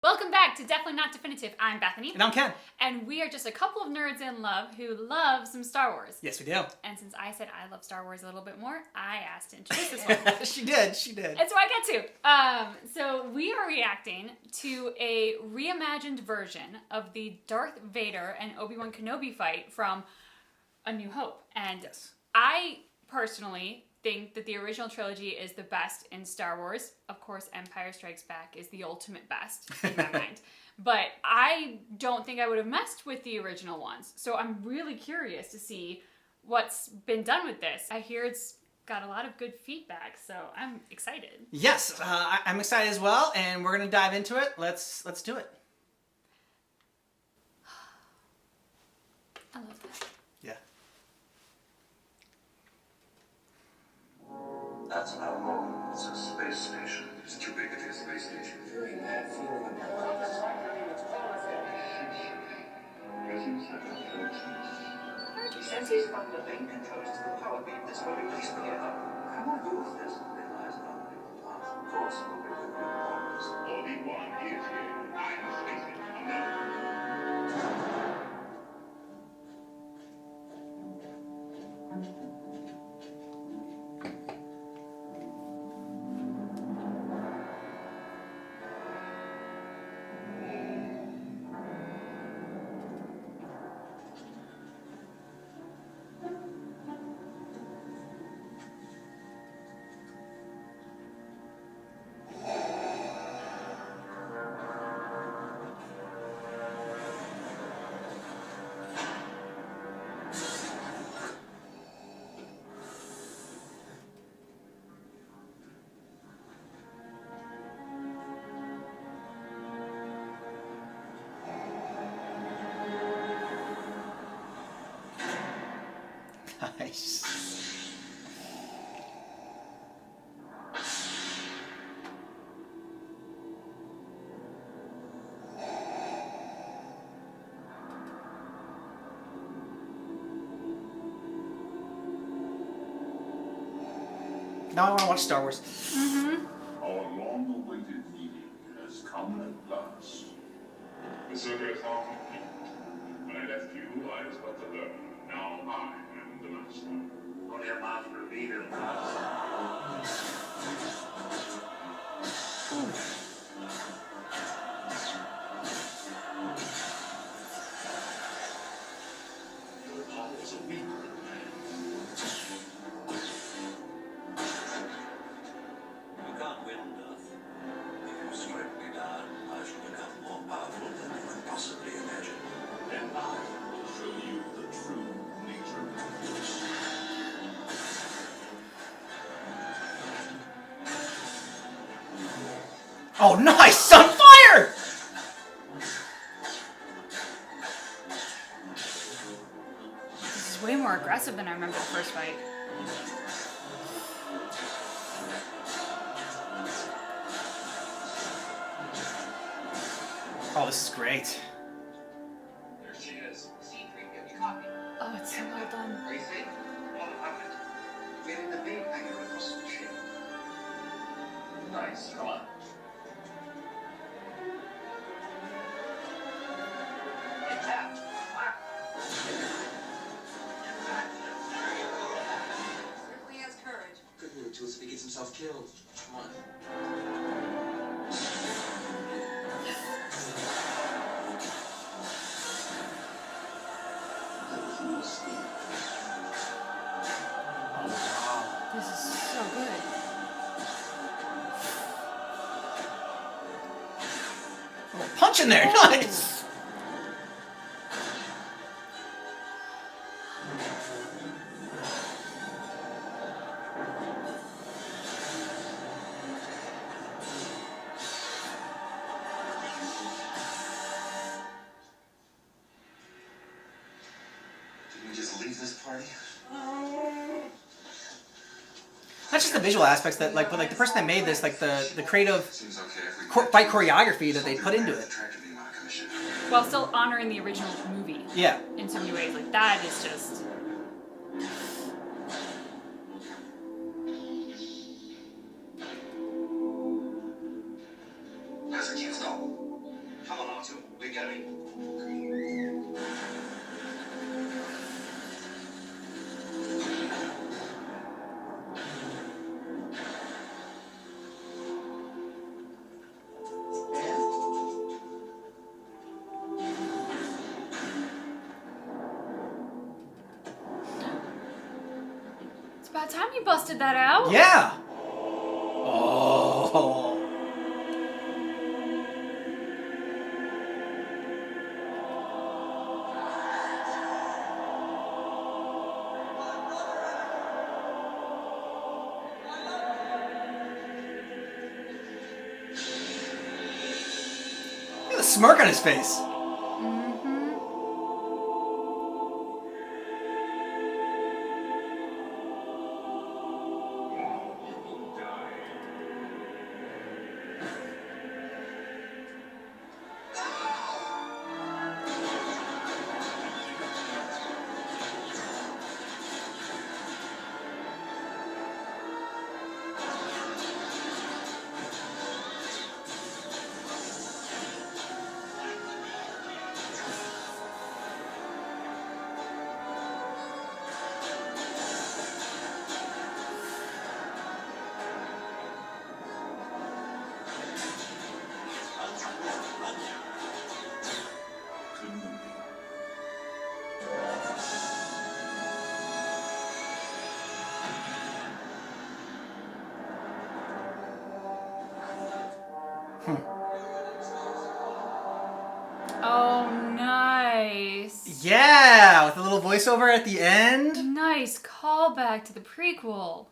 Welcome back to Definitely Not Definitive. I'm Bethany. And I'm Ken. And we are just a couple of nerds in love who love some Star Wars. Yes, we do. And since I said I love Star Wars a little bit more, I asked to introduce this one. She did. And so I get to. So we are reacting to a reimagined version of the Darth Vader and Obi-Wan Kenobi fight from A New Hope. And Yes. I personally think that the original trilogy is the best in Star Wars. Of course, Empire Strikes Back is the ultimate best in my mind. But I don't think I would have messed with the original ones. So I'm really curious to see what's been done with this. I hear it's got a lot of good feedback, so I'm excited. Yes, I'm excited as well, and we're going to dive into it. Let's do it. I love that. Yeah. That's our home. It's a space station. It's too big to be a space station. Very bad feeling about it. Since he's from the main controls to the power beam, this will release the air. Come on, use this. Realize how many paths. Of course, we'll be with you always. Obi-Wan is here. I'm facing another. Nice. Now I want to watch Star Wars. Our long-awaited meeting has come at last. The circuits are complete. When I left you, I was but the learner. Now I am the master. Only a master leader. Your power is a weak one. You can't win, Darth. If you strike me down, I shall become more powerful than you can possibly imagine. Then I will show you the true nature of the Force. Oh, nice! On fire! This is way more aggressive than I remember the first fight. Oh, this is great. There she is. C3, you copy? Oh, it's so well done. Racing. Autopilot. Getting the main hangar across the ship. Nice. Come on. Get tapped. Certainly has courage. Could do it to us if he gets himself killed. Come on. This is so good. Oh, punch in there! Nice! Did we just leave this party? Not just the visual aspects that, but the person that made this, the creative Seems okay if we fight choreography that they put into it. attracted me my commission. While still honoring the original movie Yeah. in so many ways. Like, that is just... As a kid's call. About time you busted that out. Yeah. Oh. Look at the smirk on his face. Oh, nice. Yeah, with a little voiceover at the end. Nice callback to the prequel.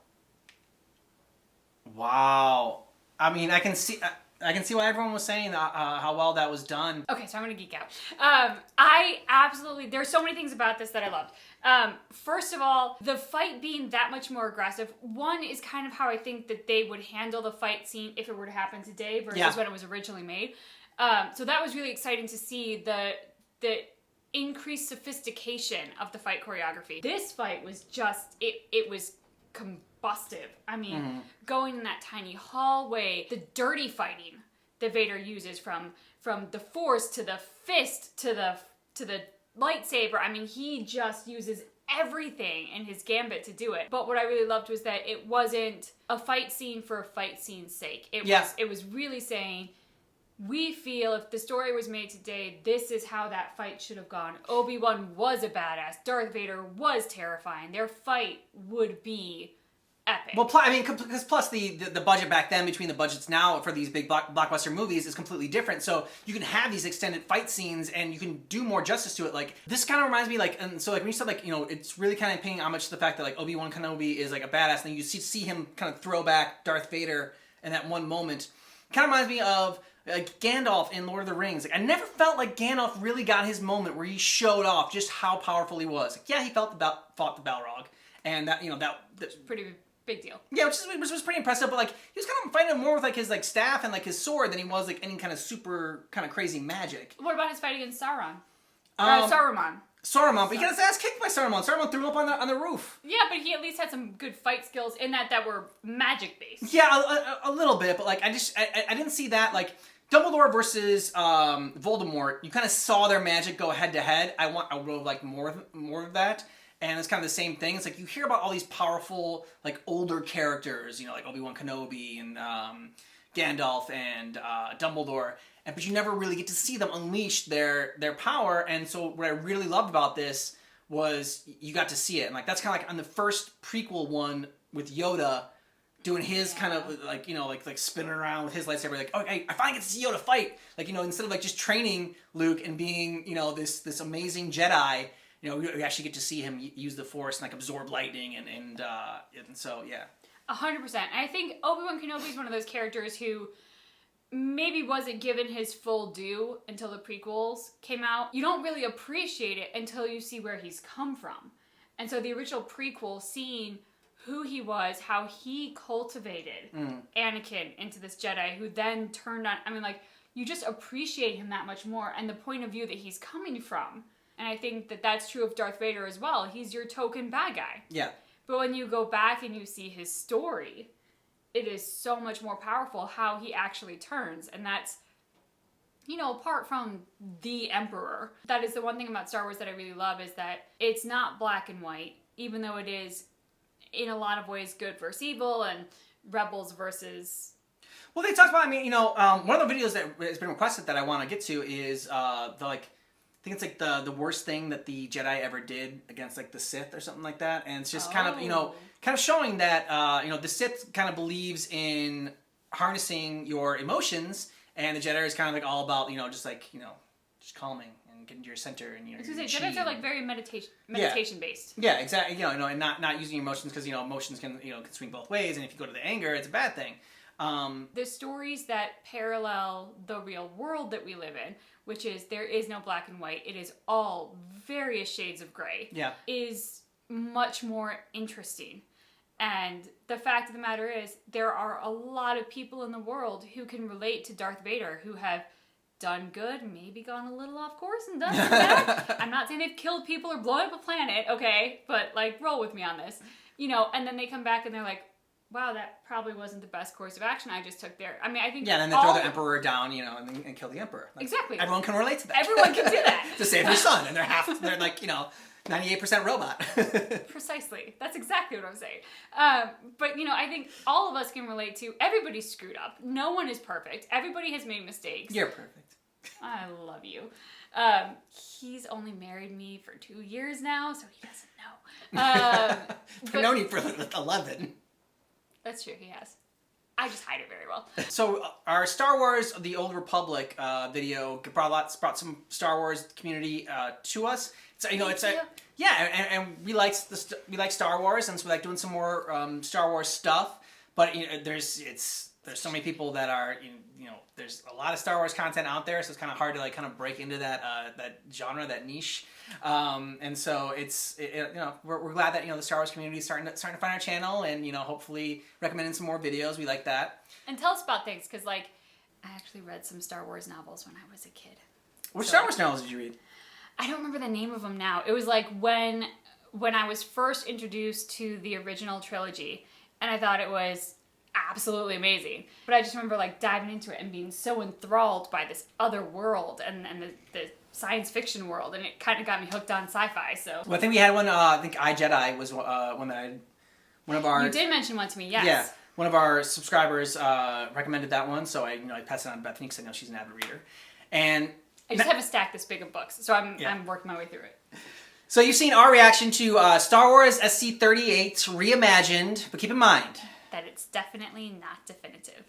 Wow. I mean, I can see why everyone was saying how well that was done. Okay, so I'm gonna geek out. I absolutely, there's so many things about this that I loved. First of all, the fight being that much more aggressive. One is kind of how I think that they would handle the fight scene if it were to happen today versus when it was originally made. So that was really exciting to see the increased sophistication of the fight choreography. This fight was just, it was combustive. I mean, going in that tiny hallway, the dirty fighting that Vader uses from the Force to the fist to the lightsaber. I mean, he just uses everything in his gambit to do it. But what I really loved was that it wasn't a fight scene for a fight scene's sake. It was really saying, we feel if the story was made today, this is how that fight should have gone. Obi-Wan was a badass. Darth Vader was terrifying. Their fight would be epic. Well, I mean, because plus the budget back then between the budgets now for these big blockbuster movies is completely different. So you can have these extended fight scenes and you can do more justice to it. Like, this kind of reminds me, like, and so like when you said, like, you know, it's really kind of paying homage to the fact that like Obi-Wan Kenobi is like a badass, and then you see him kind of throw back Darth Vader in that one moment. Kind of reminds me of like Gandalf in Lord of the Rings. Like, I never felt like Gandalf really got his moment where he showed off just how powerful he was. Like, yeah, he fought the Balrog, and that, you know, that's pretty big deal. Yeah, which was pretty impressive. But like, he was kind of fighting more with like his like staff and like his sword than he was like any kind of super kind of crazy magic. What about his fight against Sauron? Saruman, but he got his ass kicked by Saruman. Saruman threw him up on the roof. Yeah, but he at least had some good fight skills in that were magic based. Yeah, a little bit, but like I didn't see that. Like Dumbledore versus Voldemort, you kind of saw their magic go head to head. I would have liked more of that. And it's kind of the same thing. It's like you hear about all these powerful, like older characters, you know, like Obi-Wan Kenobi and Gandalf and Dumbledore, but you never really get to see them unleash their power. And so what I really loved about this was you got to see it. And like that's kind of like on the first prequel one with Yoda doing his kind of like, you know, like spinning around with his lightsaber, like, okay, I finally get to see Yoda fight. Like, you know, instead of like just training Luke and being, you know, this amazing Jedi, you know, we actually get to see him use the Force and like absorb lightning and so yeah. 100%. I think Obi-Wan Kenobi is one of those characters who maybe wasn't given his full due until the prequels came out. You don't really appreciate it until you see where he's come from. And so the original prequel, seeing who he was, how he cultivated Anakin into this Jedi who then turned on, I mean, like, you just appreciate him that much more and the point of view that he's coming from. And I think that that's true of Darth Vader as well. He's your token bad guy. Yeah. But when you go back and you see his story, it is so much more powerful how he actually turns. And that's, you know, apart from the Emperor, that is the one thing about Star Wars that I really love, is that it's not black and white, even though it is in a lot of ways good versus evil and rebels versus... Well, they talked about, I mean, you know, one of the videos that has been requested that I want to get to is the, like, I think it's like the worst thing that the Jedi ever did against like the Sith or something like that, and it's just kind of, you know, kind of showing that the Sith kind of believes in harnessing your emotions, and the Jedi is kind of like all about just calming and getting to your center, and I was gonna say, Jedi are like very meditation based. Yeah, exactly. And not using emotions, because emotions can can swing both ways, and if you go to the anger, it's a bad thing. The stories that parallel the real world that we live in, which is there is no black and white, it is all various shades of gray, is much more interesting. And the fact of the matter is, there are a lot of people in the world who can relate to Darth Vader, who have done good, maybe gone a little off course and done some bad. I'm not saying they've killed people or blown up a planet, okay? But, roll with me on this. And then they come back and they're like, wow, that probably wasn't the best course of action I just took there. I mean, I think... Yeah, and then they throw the Emperor down, and kill the Emperor. Exactly. Everyone can relate to that. Everyone can do that. To save their son, and they're 98% robot. Precisely. That's exactly what I'm saying. But, I think all of us can relate to, everybody's screwed up. No one is perfect. Everybody has made mistakes. You're perfect. I love you. He's only married me for 2 years now, so he doesn't know. I've known you for 11. That's true, he has. I just hide it very well. So our Star Wars: The Old Republic video brought some Star Wars community to us. So and we like Star Wars, and so we like doing some more Star Wars stuff. But there's so many people that are there's a lot of Star Wars content out there, so it's kind of hard to kind of break into that genre, that niche. And so we're glad that the Star Wars community is starting to find our channel, and hopefully recommending some more videos. We like that. And tell us about things, because I actually read some Star Wars novels when I was a kid. Which Star Wars novels did you read? I don't remember the name of them now. It was when I was first introduced to the original trilogy, and I thought it was absolutely amazing. But I just remember diving into it and being so enthralled by this other world and the science fiction world, and it kind of got me hooked on sci-fi. So I think we had one. I think iJedi was one that one of our. You did mention one to me, yes. Yeah, one of our subscribers recommended that one, so I passed it on to Bethany because I know she's an avid reader, and I just have a stack this big of books, so I'm working my way through it. So you've seen our reaction to Star Wars SC-38 Reimagined, but keep in mind that it's definitely not definitive.